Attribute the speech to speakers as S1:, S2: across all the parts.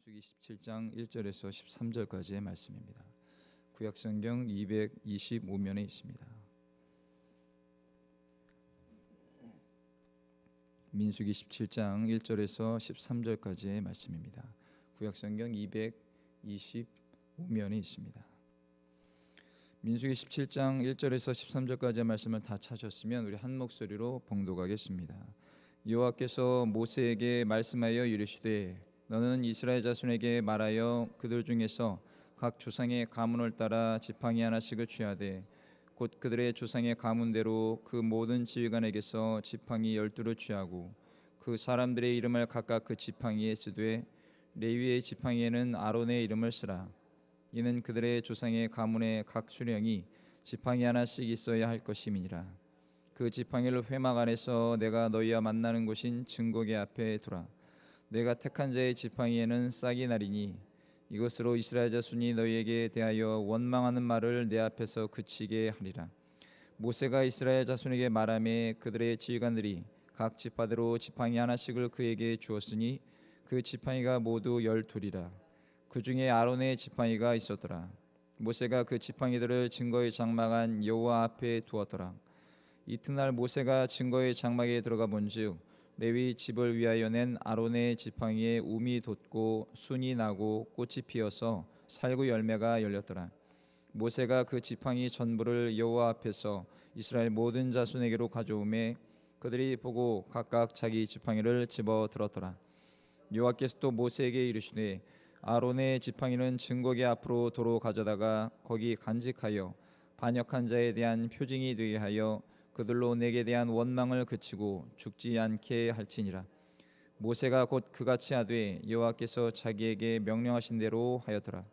S1: 민수기 17장 1절에서 13절까지의 말씀입니다. 구약성경 225면에 있습니다. 민수기 17장 1절에서 13절까지의 말씀입니다. 구약성경 225면에 있습니다. 민수기 17장 1절에서 13절까지의 말씀을 다 찾으셨으면 우리 한 목소리로 봉독하겠습니다. 여호와께서 모세에게 말씀하여 이르시되 너는 이스라엘 자손에게 말하여 그들 중에서 각 조상의 가문을 따라 지팡이 하나씩을 취하되 곧 그들의 조상의 가문대로 그 모든 지휘관에게서 지팡이 12를 취하고 그 사람들의 이름을 각각 그 지팡이에 쓰되 레위의 지팡이에는 아론의 이름을 쓰라. 이는 그들의 조상의 가문의 각 수령이 지팡이 하나씩 있어야 할 것임이니라. 그 지팡이를 회막 안에서 내가 너희와 만나는 곳인 증거궤 앞에 두라. 내가 택한 자의 지팡이에는 싹이 나리니 이것으로 이스라엘 자손이 너희에게 대하여 원망하는 말을 내 앞에서 그치게 하리라. 모세가 이스라엘 자손에게 말하며 그들의 지휘관들이 각 지파대로 지팡이 하나씩을 그에게 주었으니 그 지팡이가 모두 12이라. 그 중에 아론의 지팡이가 있었더라. 모세가 그 지팡이들을 증거의 장막 안 여호와 앞에 두었더라. 이튿날 모세가 증거의 장막에 들어가 본즉 레위 집을 위하여 낸 아론의 지팡이에 움이 돋고 순이 나고 꽃이 피어서 살구 열매가 열렸더라. 모세가 그 지팡이 전부를 여호와 앞에서 이스라엘 모든 자손에게로 가져오매 그들이 보고 각각 자기 지팡이를 집어 들었더라. 여호와께서 또 모세에게 이르시되 아론의 지팡이는 증거궤 앞으로 도로 가져다가 거기 간직하여 반역한 자에 대한 표징이 되게 하여 그들로 내게 대한 원망을 그치고 죽지 않게 할지니라. 모세가 곧 그같이 하되 여호와께서 자기에게 명령하신 대로 하였더라.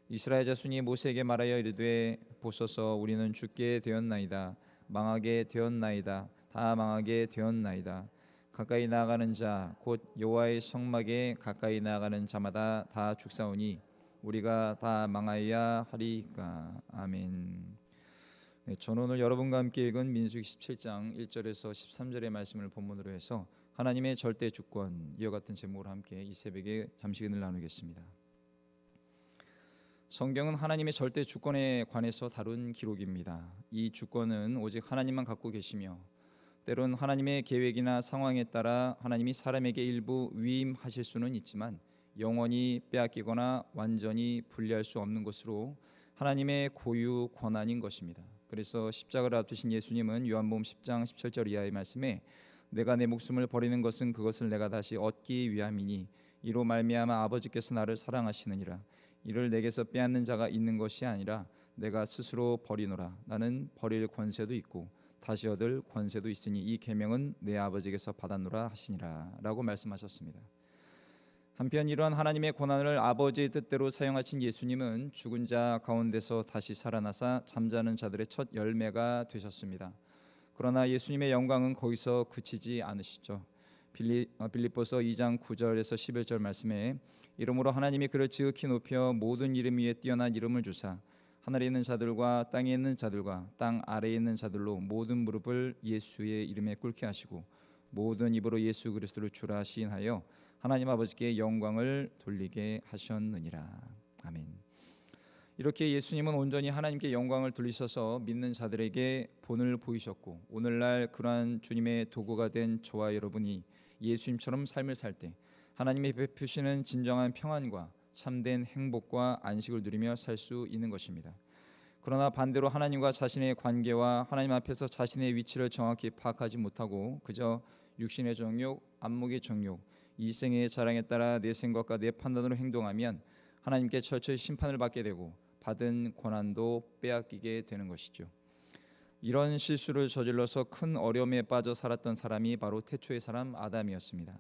S1: 이스라엘 자손이 모세에게 말하여 이르되 보소서 우리는 죽게 되었나이다. 망하게 되었나이다. 다 망하게 되었나이다. 가까이 나아가는 자 곧 여호와의 성막에 가까이 나아가는 자마다 다 죽사오니 우리가 다 망하여야 하리까. 아멘. 저는 오늘 여러분과 함께 읽은 민수기 17장 1절에서 13절의 말씀을 본문으로 해서 하나님의 절대 주권 이와 같은 제목으로 함께 이 새벽에 잠시 은혜를 나누겠습니다. 성경은 하나님의 절대 주권에 관해서 다룬 기록입니다. 이 주권은 오직 하나님만 갖고 계시며 때론 하나님의 계획이나 상황에 따라 하나님이 사람에게 일부 위임하실 수는 있지만 영원히 빼앗기거나 완전히 분리할 수 없는 것으로 하나님의 고유 권한인 것입니다. 그래서 십자가를 앞두신 예수님은 요한복음 10장 17절 이하의 말씀에 내가 내 목숨을 버리는 것은 그것을 내가 다시 얻기 위함이니 이로 말미암아 아버지께서 나를 사랑하시느니라. 이를 내게서 빼앗는 자가 있는 것이 아니라 내가 스스로 버리노라. 나는 버릴 권세도 있고 다시 얻을 권세도 있으니 이 계명은 내 아버지께서 받았노라 하시니라 라고 말씀하셨습니다. 한편 이러한 하나님의 권한을 아버지의 뜻대로 사용하신 예수님은 죽은 자 가운데서 다시 살아나사 잠자는 자들의 첫 열매가 되셨습니다. 그러나 예수님의 영광은 거기서 그치지 않으시죠. 빌립보서 2장 9절에서 11절 말씀에 이러므로 하나님이 그를 지극히 높여 모든 이름 위에 뛰어난 이름을 주사 하늘에 있는 자들과 땅에 있는 자들과 땅 아래에 있는 자들로 모든 무릎을 예수의 이름에 꿇게 하시고 모든 입으로 예수 그리스도를 주라 시인하여 하나님 아버지께 영광을 돌리게 하셨느니라. 아멘. 이렇게 예수님은 온전히 하나님께 영광을 돌리셔서 믿는 자들에게 본을 보이셨고 오늘날 그러한 주님의 도구가 된 저와 여러분이 예수님처럼 삶을 살 때 하나님이 베푸시는 진정한 평안과 참된 행복과 안식을 누리며 살 수 있는 것입니다. 그러나 반대로 하나님과 자신의 관계와 하나님 앞에서 자신의 위치를 정확히 파악하지 못하고 그저 육신의 정욕, 안목의 정욕, 이생의 자랑에 따라 내 생각과 내 판단으로 행동하면 하나님께 철저히 심판을 받게 되고 받은 권한도 빼앗기게 되는 것이죠. 이런 실수를 저질러서 큰 어려움에 빠져 살았던 사람이 바로 태초의 사람 아담이었습니다.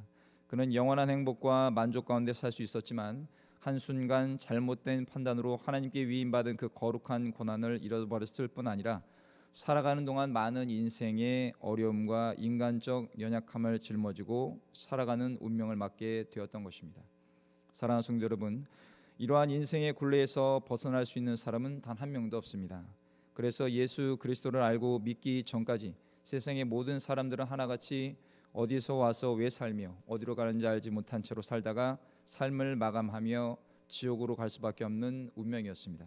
S1: 그는 영원한 행복과 만족 가운데 살 수 있었지만 한순간 잘못된 판단으로 하나님께 위임받은 그 거룩한 권한을 잃어버렸을 뿐 아니라 살아가는 동안 많은 인생의 어려움과 인간적 연약함을 짊어지고 살아가는 운명을 맞게 되었던 것입니다. 사랑하는 성도 여러분, 이러한 인생의 굴레에서 벗어날 수 있는 사람은 단 한 명도 없습니다. 그래서 예수 그리스도를 알고 믿기 전까지 세상의 모든 사람들은 하나같이 어디서 와서 왜 살며 어디로 가는지 알지 못한 채로 살다가 삶을 마감하며 지옥으로 갈 수밖에 없는 운명이었습니다.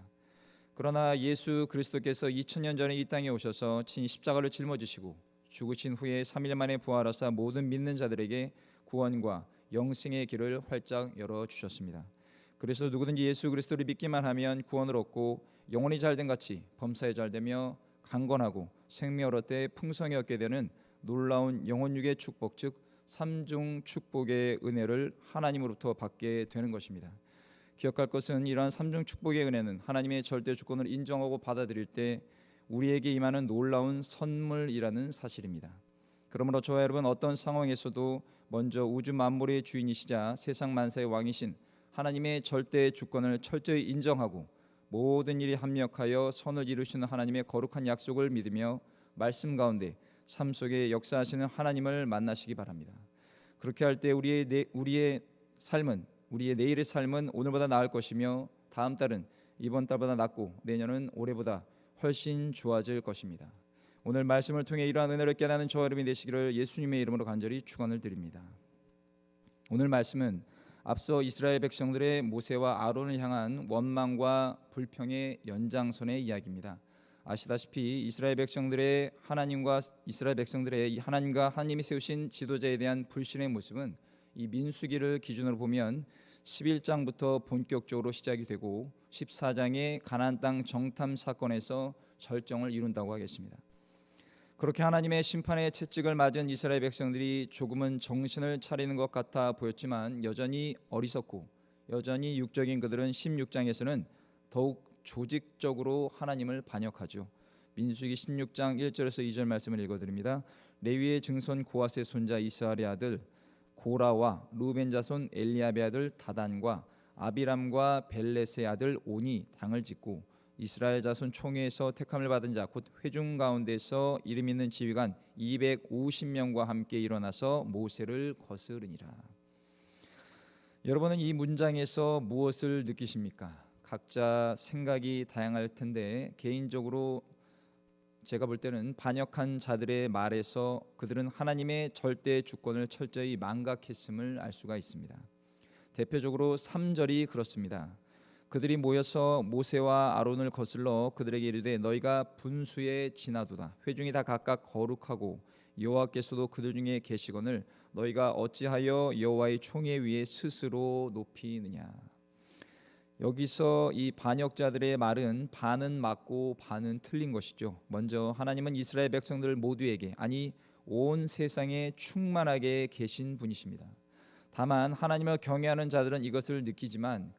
S1: 그러나 예수 그리스도께서 2000년 전에 이 땅에 오셔서 친히 십자가를 짊어지시고 죽으신 후에 3일 만에 부활하사 모든 믿는 자들에게 구원과 영생의 길을 활짝 열어주셨습니다. 그래서 누구든지 예수 그리스도를 믿기만 하면 구원을 얻고 영혼이 잘된 같이 범사에 잘되며 강건하고 생명을 얻되 풍성히 얻게 되는 놀라운 영혼육의 축복, 즉 삼중 축복의 은혜를 하나님으로부터 받게 되는 것입니다. 기억할 것은 이러한 삼중 축복의 은혜는 하나님의 절대 주권을 인정하고 받아들일 때 우리에게 임하는 놀라운 선물이라는 사실입니다. 그러므로 저와 여러분, 어떤 상황에서도 먼저 우주 만물의 주인이시자 세상 만사의 왕이신 하나님의 절대 주권을 철저히 인정하고 모든 일이 합력하여 선을 이루시는 하나님의 거룩한 약속을 믿으며 말씀 가운데 삶 속에 역사하시는 하나님을 만나시기 바랍니다. 그렇게 할 때 우리의 내일의 삶은 오늘보다 나을 것이며 다음 달은 이번 달보다 낫고 내년은 올해보다 훨씬 좋아질 것입니다. 오늘 말씀을 통해 이러한 은혜를 깨닫는 저와 여러분이 되시기를 예수님의 이름으로 간절히 축원을 드립니다. 오늘 말씀은 앞서 이스라엘 백성들의 모세와 아론을 향한 원망과 불평의 연장선의 이야기입니다. 아시다시피 이스라엘 백성들의 하나님과 하나님이 세우신 지도자에 대한 불신의 모습은 이 민수기를 기준으로 보면 11장부터 본격적으로 시작이 되고 14장의 가나안 땅 정탐 사건에서 절정을 이룬다고 하겠습니다. 그렇게 하나님의 심판의 채찍을 맞은 이스라엘 백성들이 조금은 정신을 차리는 것 같아 보였지만 여전히 어리석고 여전히 육적인 그들은 16장에서는 더욱 조직적으로 하나님을 반역하죠. 민수기 16장 1절에서 2절 말씀을 읽어드립니다. 레위의 증손 고핫의 손자 이스라엘의 아들 고라와 루벤 자손 엘리압의 아들 다단과 아비람과 벨렛의 아들 온이 당을 짓고 이스라엘 자손 총회에서 택함을 받은 자 곧 회중 가운데서 이름 있는 지휘관 250명과 함께 일어나서 모세를 거스르니라. 여러분은 이 문장에서 무엇을 느끼십니까? 각자 생각이 다양할 텐데 개인적으로 제가 볼 때는 반역한 자들의 말에서 그들은 하나님의 절대 주권을 철저히 망각했음을 알 수가 있습니다. 대표적으로 3절이 그렇습니다. 그들이 모여서 모세와 아론을 거슬러 그들에게 이르되 너희가 분수에 지나도다. 회중이 다 각각 거룩하고 여호와께서도 그들 중에 계시거늘 너희가 어찌하여 여호와의 총회 위에 스스로 높이느냐. 여기서 이 반역자들의 말은 반은 맞고 반은 틀린 것이죠. 먼저 하나님은 이스라엘 백성들 모두에게, 아니 온 세상에 충만하게 계신 분이십니다. 다만 하나님을 경외하는 자들은 이것을 느끼지만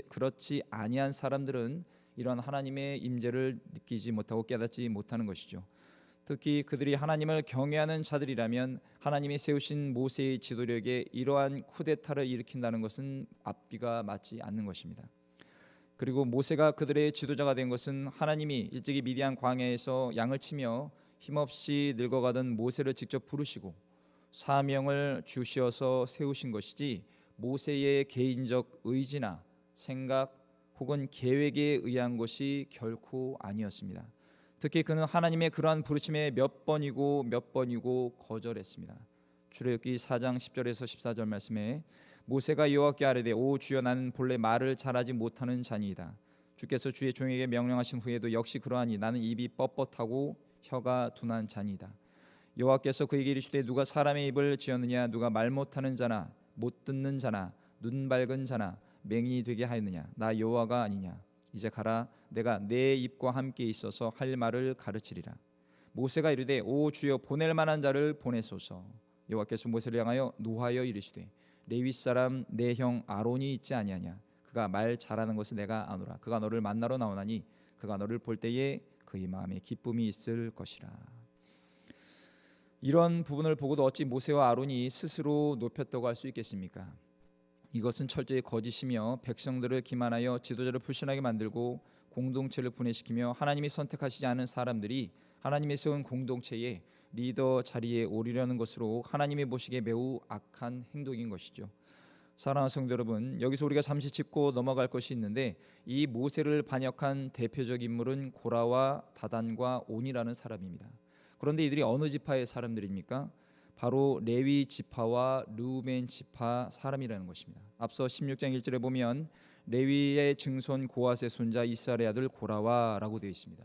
S1: 그렇지 아니한 사람들은 이런 하나님의 임재를 느끼지 못하고 깨닫지 못하는 것이죠. 특히 그들이 하나님을 경외하는 자들이라면 하나님이 세우신 모세의 지도력에 이러한 쿠데타를 일으킨다는 것은 앞뒤가 맞지 않는 것입니다. 그리고 모세가 그들의 지도자가 된 것은 하나님이 일찍이 미디안 광야에서 양을 치며 힘없이 늙어가던 모세를 직접 부르시고 사명을 주시어서 세우신 것이지 모세의 개인적 의지나 생각 혹은 계획에 의한 것이 결코 아니었습니다. 특히 그는 하나님의 그러한 부르심에 몇 번이고 거절했습니다. 출애굽기 4장 10절에서 14절 말씀에 모세가 여호와께 아뢰되 오 주여 나는 본래 말을 잘하지 못하는 자니이다. 주께서 주의 종에게 명령하신 후에도 역시 그러하니 나는 입이 뻣뻣하고 혀가 둔한 자니이다. 여호와께서 그에게 이르시되 누가 사람의 입을 지었느냐 누가 말 못하는 자나 못 듣는 자나 눈 밝은 자나 맹인이 되게 하였느냐 나 여호와가 아니냐. 이제 가라 내가 내 입과 함께 있어서 할 말을 가르치리라. 모세가 이르되 오 주여 보낼 만한 자를 보내소서. 여호와께서 모세를 향하여 노하여 이르시되 레위 사람 내 형 아론이 있지 아니하냐. 그가 말 잘하는 것을 내가 아노라. 그가 너를 만나러 나오나니 그가 너를 볼 때에 그의 마음에 기쁨이 있을 것이라. 이런 부분을 보고도 어찌 모세와 아론이 스스로 높였다고 할 수 있겠습니까? 이것은 철저히 거짓이며 백성들을 기만하여 지도자를 불신하게 만들고 공동체를 분해시키며 하나님이 선택하시지 않은 사람들이 하나님이 세운 공동체의 리더 자리에 오르려는 것으로 하나님이 보시기에 매우 악한 행동인 것이죠. 사랑하는 성도 여러분, 여기서 우리가 잠시 짚고 넘어갈 것이 있는데 이 모세를 반역한 대표적 인물은 고라와 다단과 온이라는 사람입니다. 그런데 이들이 어느 지파의 사람들입니까? 바로 레위 지파와 르우벤 지파 사람이라는 것입니다. 앞서 16장 1절에 보면 레위의 증손 고핫의 손자 이스라엘의 아들 고라와라고 되어 있습니다.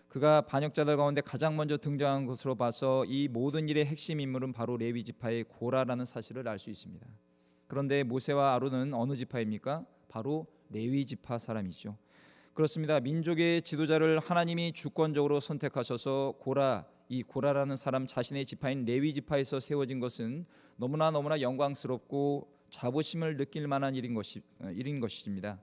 S1: 그가 반역자들 가운데 가장 먼저 등장한 것으로 봐서 이 모든 일의 핵심 인물은 바로 레위 지파의 고라라는 사실을 알 수 있습니다. 그런데 모세와 아론은 어느 지파입니까? 바로 레위 지파 사람이죠. 그렇습니다. 민족의 지도자를 하나님이 주권적으로 선택하셔서 이 고라라는 사람 자신의 지파인 레위 지파에서 세워진 것은 너무나 영광스럽고 자부심을 느낄 만한 일인 것입니다.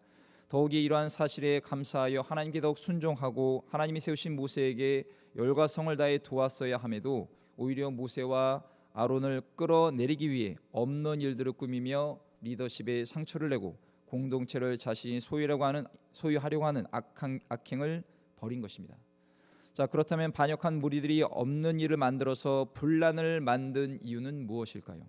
S1: 더욱이 이러한 사실에 감사하여 하나님께 더욱 순종하고 하나님이 세우신 모세에게 열과 성을 다해 도왔어야 함에도 오히려 모세와 아론을 끌어내리기 위해 없는 일들을 꾸미며 리더십에 상처를 내고 공동체를 자신이 소유하려고 하는 악행을 벌인 것입니다. 자, 그렇다면 반역한 무리들이 없는 일을 만들어서 분란을 만든 이유는 무엇일까요?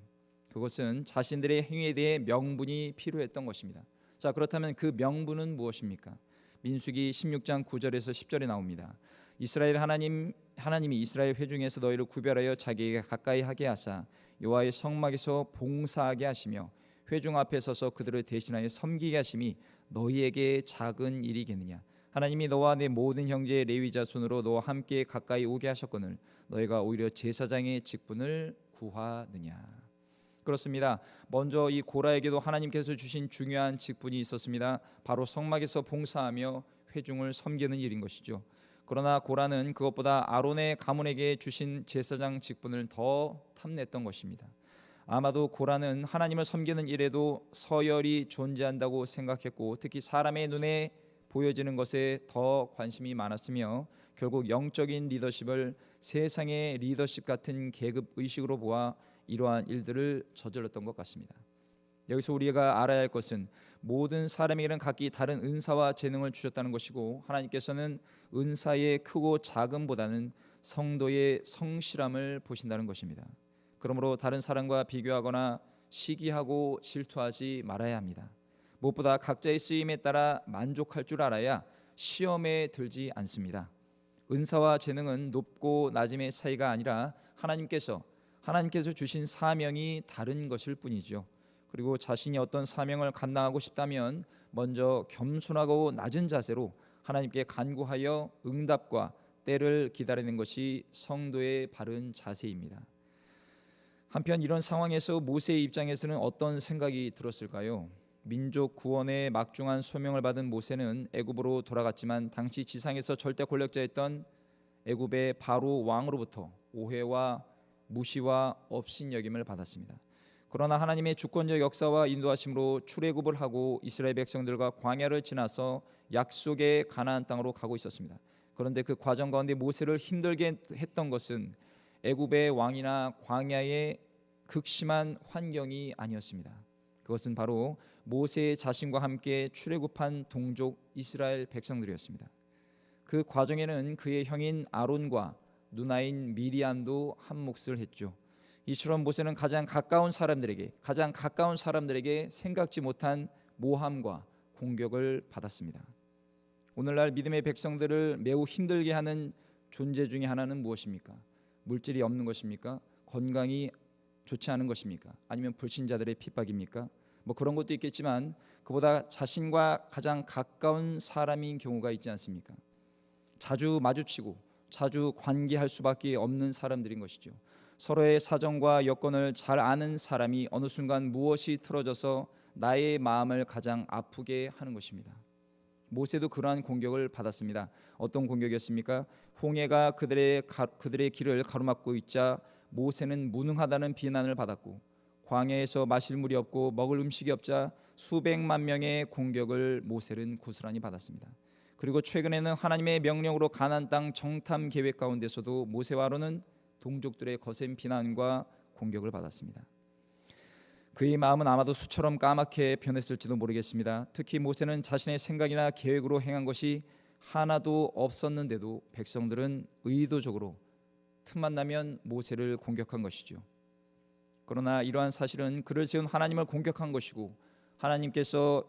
S1: 그것은 자신들의 행위에 대해 명분이 필요했던 것입니다. 자, 그렇다면 그 명분은 무엇입니까? 민수기 16장 9절에서 10절에 나옵니다. 이스라엘 하나님이 이스라엘 회중에서 너희를 구별하여 자기에게 가까이 하게 하사 여호와의 성막에서 봉사하게 하시며 회중 앞에 서서 그들을 대신하여 섬기게 하심이 너희에게 작은 일이겠느냐? 하나님이 너와 내 모든 형제 레위 자손으로 너와 함께 가까이 오게 하셨거늘 너희가 오히려 제사장의 직분을 구하느냐? 그렇습니다. 먼저 이 고라에게도 하나님께서 주신 중요한 직분이 있었습니다. 바로 성막에서 봉사하며 회중을 섬기는 일인 것이죠. 그러나 고라는 그것보다 아론의 가문에게 주신 제사장 직분을 더 탐냈던 것입니다. 아마도 고라는 하나님을 섬기는 일에도 서열이 존재한다고 생각했고 특히 사람의 눈에 보여지는 것에 더 관심이 많았으며 결국 영적인 리더십을 세상의 리더십 같은 계급 의식으로 보아 이러한 일들을 저질렀던 것 같습니다. 여기서 우리가 알아야 할 것은 모든 사람에게는 각기 다른 은사와 재능을 주셨다는 것이고 하나님께서는 은사의 크고 작음보다는 성도의 성실함을 보신다는 것입니다. 그러므로 다른 사람과 비교하거나 시기하고 질투하지 말아야 합니다. 무엇보다 각자의 쓰임에 따라 만족할 줄 알아야 시험에 들지 않습니다. 은사와 재능은 높고 낮음의 차이가 아니라 하나님께서 주신 사명이 다른 것일 뿐이죠. 그리고 자신이 어떤 사명을 감당하고 싶다면 먼저 겸손하고 낮은 자세로 하나님께 간구하여 응답과 때를 기다리는 것이 성도의 바른 자세입니다. 한편 이런 상황에서 모세의 입장에서는 어떤 생각이 들었을까요? 민족 구원의 막중한 소명을 받은 모세는 애굽으로 돌아갔지만 당시 지상에서 절대 권력자였던 애굽의 바로 왕으로부터 오해와 무시와 업신여김을 받았습니다. 그러나 하나님의 주권적 역사와 인도하심으로 출애굽을 하고 이스라엘 백성들과 광야를 지나서 약속의 가나안 땅으로 가고 있었습니다. 그런데 그 과정 가운데 모세를 힘들게 했던 것은 애굽의 왕이나 광야의 극심한 환경이 아니었습니다. 그것은 바로 모세 자신과 함께 출애굽한 동족 이스라엘 백성들이었습니다. 그 과정에는 그의 형인 아론과 누나인 미리암도 한 몫을 했죠. 이처럼 모세는 가장 가까운 사람들에게 생각지 못한 모함과 공격을 받았습니다. 오늘날 믿음의 백성들을 매우 힘들게 하는 존재 중에 하나는 무엇입니까? 물질이 없는 것입니까? 건강이 좋지 않은 것입니까? 아니면 불신자들의 핍박입니까? 그런 것도 있겠지만 그보다 자신과 가장 가까운 사람인 경우가 있지 않습니까? 자주 마주치고 자주 관계할 수밖에 없는 사람들인 것이죠. 서로의 사정과 여건을 잘 아는 사람이 어느 순간 무엇이 틀어져서 나의 마음을 가장 아프게 하는 것입니다. 모세도 그러한 공격을 받았습니다. 어떤 공격이었습니까? 홍해가 그들의 길을 가로막고 있자 모세는 무능하다는 비난을 받았고 광야에서 마실 물이 없고 먹을 음식이 없자 수백만 명의 공격을 모세는 고스란히 받았습니다. 그리고 최근에는 하나님의 명령으로 가나안 땅 정탐 계획 가운데서도 모세와 아론은 동족들의 거센 비난과 공격을 받았습니다. 그의 마음은 아마도 수처럼 까맣게 변했을지도 모르겠습니다. 특히 모세는 자신의 생각이나 계획으로 행한 것이 하나도 없었는데도 백성들은 의도적으로 틈만 나면 모세를 공격한 것이죠. 그러나 이러한 사실은 그를 세운 하나님을 공격한 것이고 하나님께서는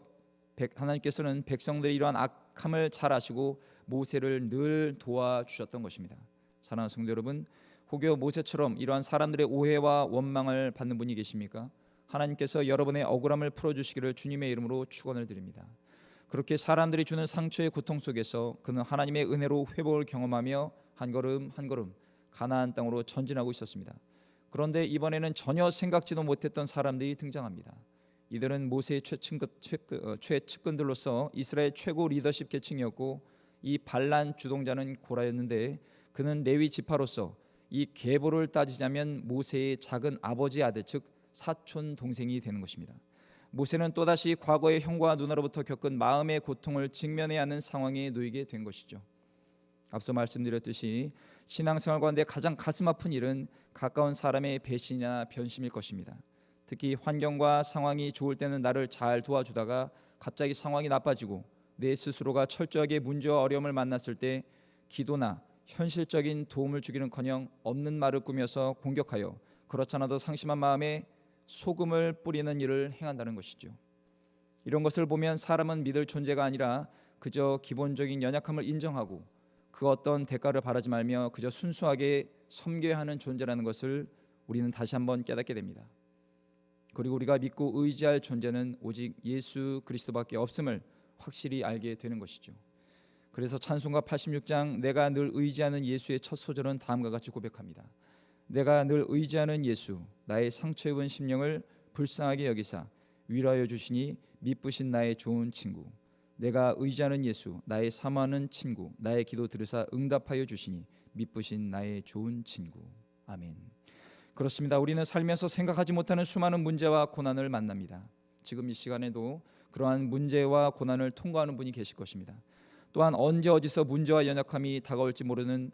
S1: 백성들의 이러한 악함을 잘 아시고 모세를 늘 도와주셨던 것입니다. 사랑하는 성도 여러분, 혹여 모세처럼 이러한 사람들의 오해와 원망을 받는 분이 계십니까? 하나님께서 여러분의 억울함을 풀어주시기를 주님의 이름으로 축원을 드립니다. 그렇게 사람들이 주는 상처의 고통 속에서 그는 하나님의 은혜로 회복을 경험하며 한 걸음 한 걸음 가나안 땅으로 전진하고 있었습니다. 그런데 이번에는 전혀 생각지도 못했던 사람들이 등장합니다. 이들은 모세의 최측근들로서 이스라엘 최고 리더십 계층이었고, 이 반란 주동자는 고라였는데 그는 레위 지파로서 이 계보를 따지자면 모세의 작은 아버지 아들, 즉 사촌 동생이 되는 것입니다. 모세는 또다시 과거의 형과 누나로부터 겪은 마음의 고통을 직면해야 하는 상황에 놓이게 된 것이죠. 앞서 말씀드렸듯이 신앙생활 가운데 가장 가슴 아픈 일은 가까운 사람의 배신이나 변심일 것입니다. 특히 환경과 상황이 좋을 때는 나를 잘 도와주다가 갑자기 상황이 나빠지고 내 스스로가 철저하게 문제와 어려움을 만났을 때 기도나 현실적인 도움을 주기는커녕 없는 말을 꾸며서 공격하여 그렇잖아도 상심한 마음에 소금을 뿌리는 일을 행한다는 것이죠. 이런 것을 보면 사람은 믿을 존재가 아니라 그저 기본적인 연약함을 인정하고 그 어떤 대가를 바라지 말며 그저 순수하게 섬겨야 하는 존재라는 것을 우리는 다시 한번 깨닫게 됩니다. 그리고 우리가 믿고 의지할 존재는 오직 예수 그리스도밖에 없음을 확실히 알게 되는 것이죠. 그래서 찬송가 86장 내가 늘 의지하는 예수의 첫 소절은 다음과 같이 고백합니다. 내가 늘 의지하는 예수, 나의 상처 입은 심령을 불쌍하게 여기사 위로하여 주시니 미쁘신 나의 좋은 친구. 내가 의지하는 예수, 나의 사모하는 친구, 나의 기도 들으사 응답하여 주시니 미쁘신 나의 좋은 친구. 아멘. 그렇습니다. 우리는 살면서 생각하지 못하는 수많은 문제와 고난을 만납니다. 지금 이 시간에도 그러한 문제와 고난을 통과하는 분이 계실 것입니다. 또한 언제 어디서 문제와 연약함이 다가올지 모르는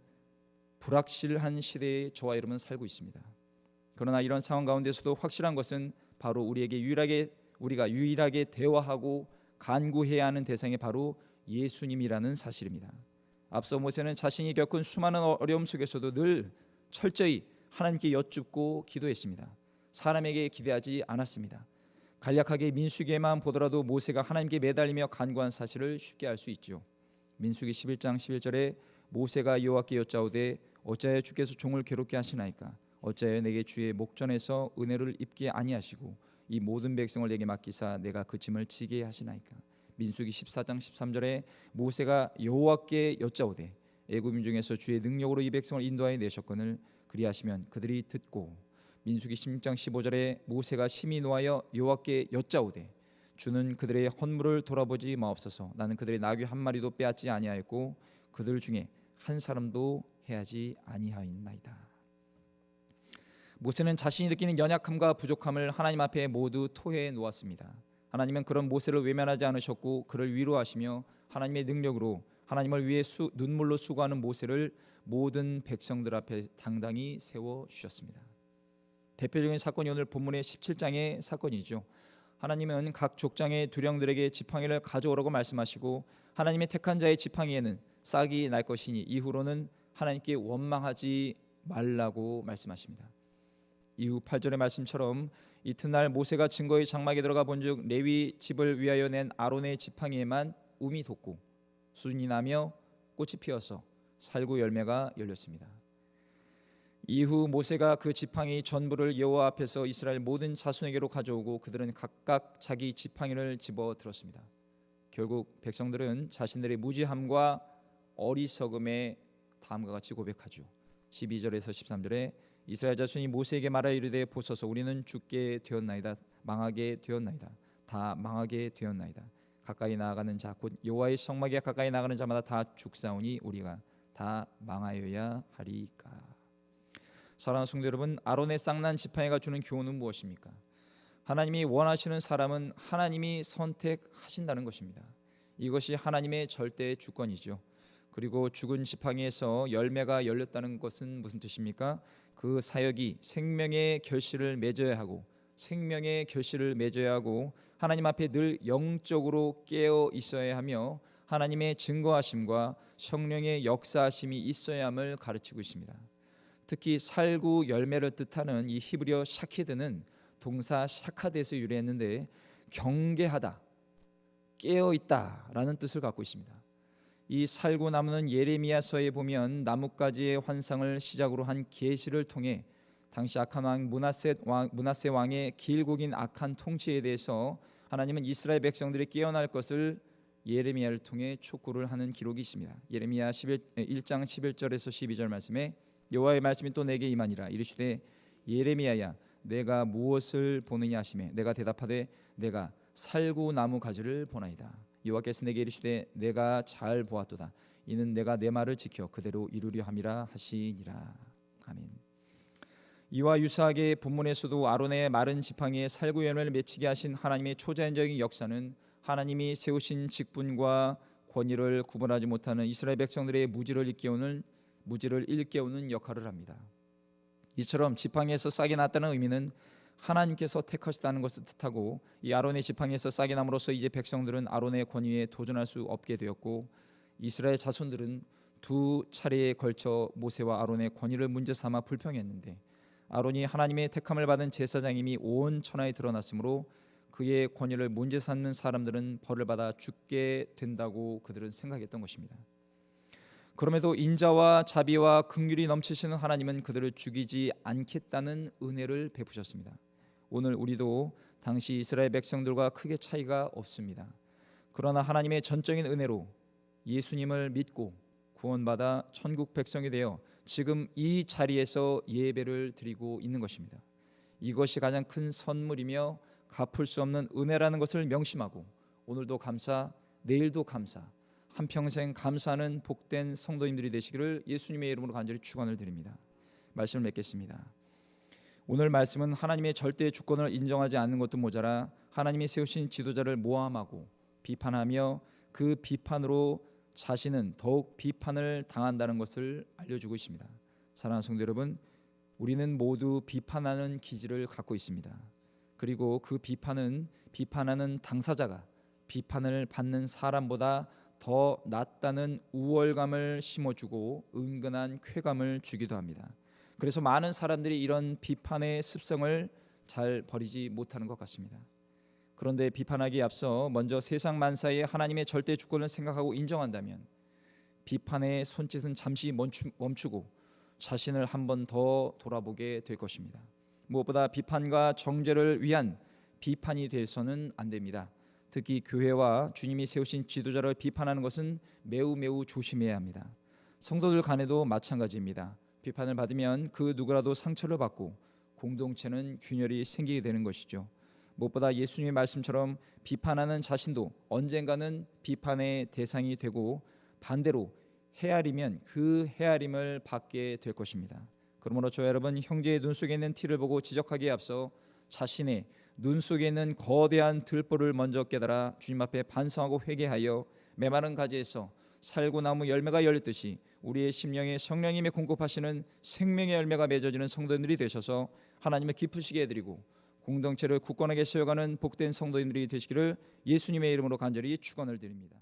S1: 불확실한 시대에 저와 여러분은 살고 있습니다. 그러나 이런 상황 가운데서도 확실한 것은 바로 우리가 유일하게 대화하고 간구해야 하는 대상이 바로 예수님이라는 사실입니다. 앞서 모세는 자신이 겪은 수많은 어려움 속에서도 늘 철저히 하나님께 여쭙고 기도했습니다. 사람에게 기대하지 않았습니다. 간략하게 민수기에만 보더라도 모세가 하나님께 매달리며 간구한 사실을 쉽게 알 수 있죠. 민수기 11장 11절에 모세가 여호와께 여짜오되 어찌하여 주께서 종을 괴롭게 하시나이까? 어찌하여 내게 주의 목전에서 은혜를 입게 아니하시고 이 모든 백성을 내게 맡기사 내가 그 짐을 지게 하시나이까? 민수기 14장 13절에 모세가 여호와께 여짜오되 애굽인 중에서 주의 능력으로 이 백성을 인도하여 내셨거늘 그리하시면 그들이 듣고. 민수기 16장 15절에 모세가 심히 노하여 여호와께 여짜오되 주는 그들의 헌물을 돌아보지 마옵소서. 나는 그들의 나귀 한 마리도 빼앗지 아니하였고 그들 중에 한 사람도 해하지 아니하였나이다. 모세는 자신이 느끼는 연약함과 부족함을 하나님 앞에 모두 토해해 놓았습니다. 하나님은 그런 모세를 외면하지 않으셨고 그를 위로하시며 하나님의 능력으로 하나님을 위해 눈물로 수고하는 모세를 모든 백성들 앞에 당당히 세워주셨습니다. 대표적인 사건이 오늘 본문의 17장의 사건이죠. 하나님은 각 족장의 두령들에게 지팡이를 가져오라고 말씀하시고 하나님의 택한 자의 지팡이에는 싹이 날 것이니 이후로는 하나님께 원망하지 말라고 말씀하십니다. 이후 8절의 말씀처럼 이튿날 모세가 증거의 장막에 들어가 본즉 레위 집을 위하여 낸 아론의 지팡이에만 움이 돋고 순이 나며 꽃이 피어서 살구 열매가 열렸습니다. 이후 모세가 그 지팡이 전부를 여호와 앞에서 이스라엘 모든 자손에게로 가져오고 그들은 각각 자기 지팡이를 집어 들었습니다. 결국 백성들은 자신들의 무지함과 어리석음에 다음과 같이 고백하죠. 12절에서 13절에 이스라엘 자손이 모세에게 말하여 이르되 보소서 우리는 죽게 되었나이다. 망하게 되었나이다. 다 망하게 되었나이다. 가까이 나아가는 자 곧 여호와의 성막에 가까이 나가는 자마다 다 죽사오니 우리가 다 망하여야 하리까. 사랑하는 성도 여러분, 아론의 쌍난 지팡이가 주는 교훈은 무엇입니까? 하나님이 원하시는 사람은 하나님이 선택하신다는 것입니다. 이것이 하나님의 절대 주권이죠. 그리고 죽은 지팡이에서 열매가 열렸다는 것은 무슨 뜻입니까? 그 사역이 생명의 결실을 맺어야 하고 하나님 앞에 늘 영적으로 깨어 있어야 하며 하나님의 증거하심과 성령의 역사하심이 있어야 함을 가르치고 있습니다. 특히 살구 열매를 뜻하는 이 히브리어 샤케드는 동사 샤카드에서 유래했는데 경계하다, 깨어있다라는 뜻을 갖고 있습니다. 이 살구나무는 예레미야서에 보면 나뭇가지의 환상을 시작으로 한 계시를 통해 당시 악한 왕 므낫세 왕의 길고 긴 악한 통치에 대해서 하나님은 이스라엘 백성들이 깨어날 것을 예레미야를 통해 촉구를 하는 기록이 있습니다. 예레미야 1장 11절에서 12절 말씀에 여호와의 말씀이 또 내게 임하니라. 이르시되 예레미야야 내가 무엇을 보느냐 하시매 내가 대답하되 내가 살구나무 가지를 보나이다. 여호와께서 내게 이르시되 내가 잘 보았도다. 이는 내가 내 말을 지켜 그대로 이루려 함이라 하시니라. 아멘. 이와 유사하게 본문에서도 아론의 마른 지팡이에 살구열매를 맺히게 하신 하나님의 초자연적인 역사는 하나님이 세우신 직분과 권위를 구분하지 못하는 이스라엘 백성들의 무지를 일깨우는 역할을 합니다. 이처럼 지팡이에서 싹이 났다는 의미는 하나님께서 택하셨다는 것을 뜻하고, 이 아론의 지팡이에서 싹이 남으로써 이제 백성들은 아론의 권위에 도전할 수 없게 되었고, 이스라엘 자손들은 두 차례에 걸쳐 모세와 아론의 권위를 문제 삼아 불평했는데, 아론이 하나님의 택함을 받은 제사장임이 온 천하에 드러났으므로 그의 권위를 문제 삼는 사람들은 벌을 받아 죽게 된다고 그들은 생각했던 것입니다. 그럼에도 인자와 자비와 긍휼이 넘치시는 하나님은 그들을 죽이지 않겠다는 은혜를 베푸셨습니다. 오늘 우리도 당시 이스라엘 백성들과 크게 차이가 없습니다. 그러나 하나님의 전적인 은혜로 예수님을 믿고 구원받아 천국 백성이 되어 지금 이 자리에서 예배를 드리고 있는 것입니다. 이것이 가장 큰 선물이며 갚을 수 없는 은혜라는 것을 명심하고 오늘도 감사, 내일도 감사, 한평생 감사하는 복된 성도님들이 되시기를 예수님의 이름으로 간절히 축원을 드립니다. 말씀을 맺겠습니다. 오늘 말씀은 하나님의 절대 주권을 인정하지 않는 것도 모자라 하나님이 세우신 지도자를 모함하고 비판하며 그 비판으로 자신은 더욱 비판을 당한다는 것을 알려주고 있습니다. 사랑하는 성도 여러분, 우리는 모두 비판하는 기질을 갖고 있습니다. 그리고 그 비판은 비판하는 당사자가 비판을 받는 사람보다 더 낫다는 우월감을 심어주고 은근한 쾌감을 주기도 합니다. 그래서 많은 사람들이 이런 비판의 습성을 잘 버리지 못하는 것 같습니다. 그런데 비판하기에 앞서 먼저 세상 만사의 하나님의 절대 주권을 생각하고 인정한다면 비판의 손짓은 잠시 멈추고 자신을 한 번 더 돌아보게 될 것입니다. 무엇보다 비판과 정죄를 위한 비판이 돼서는 안 됩니다. 특히 교회와 주님이 세우신 지도자를 비판하는 것은 매우 조심해야 합니다. 성도들 간에도 마찬가지입니다. 비판을 받으면 그 누구라도 상처를 받고 공동체는 균열이 생기게 되는 것이죠. 무엇보다 예수님의 말씀처럼 비판하는 자신도 언젠가는 비판의 대상이 되고 반대로 헤아리면 그 헤아림을 받게 될 것입니다. 그러므로 저 여러분, 형제의 눈 속에 있는 티를 보고 지적하기에 앞서 자신의 눈 속에 있는 거대한 들보를 먼저 깨달아 주님 앞에 반성하고 회개하여 메마른 가지에서 살구나무 열매가 열렸듯이 우리의 심령에 성령님의 공급하시는 생명의 열매가 맺어지는 성도님들이 되셔서 하나님을 기쁘시게 해드리고 공동체를 굳건하게 세워가는 복된 성도님들이 되시기를 예수님의 이름으로 간절히 축원을 드립니다.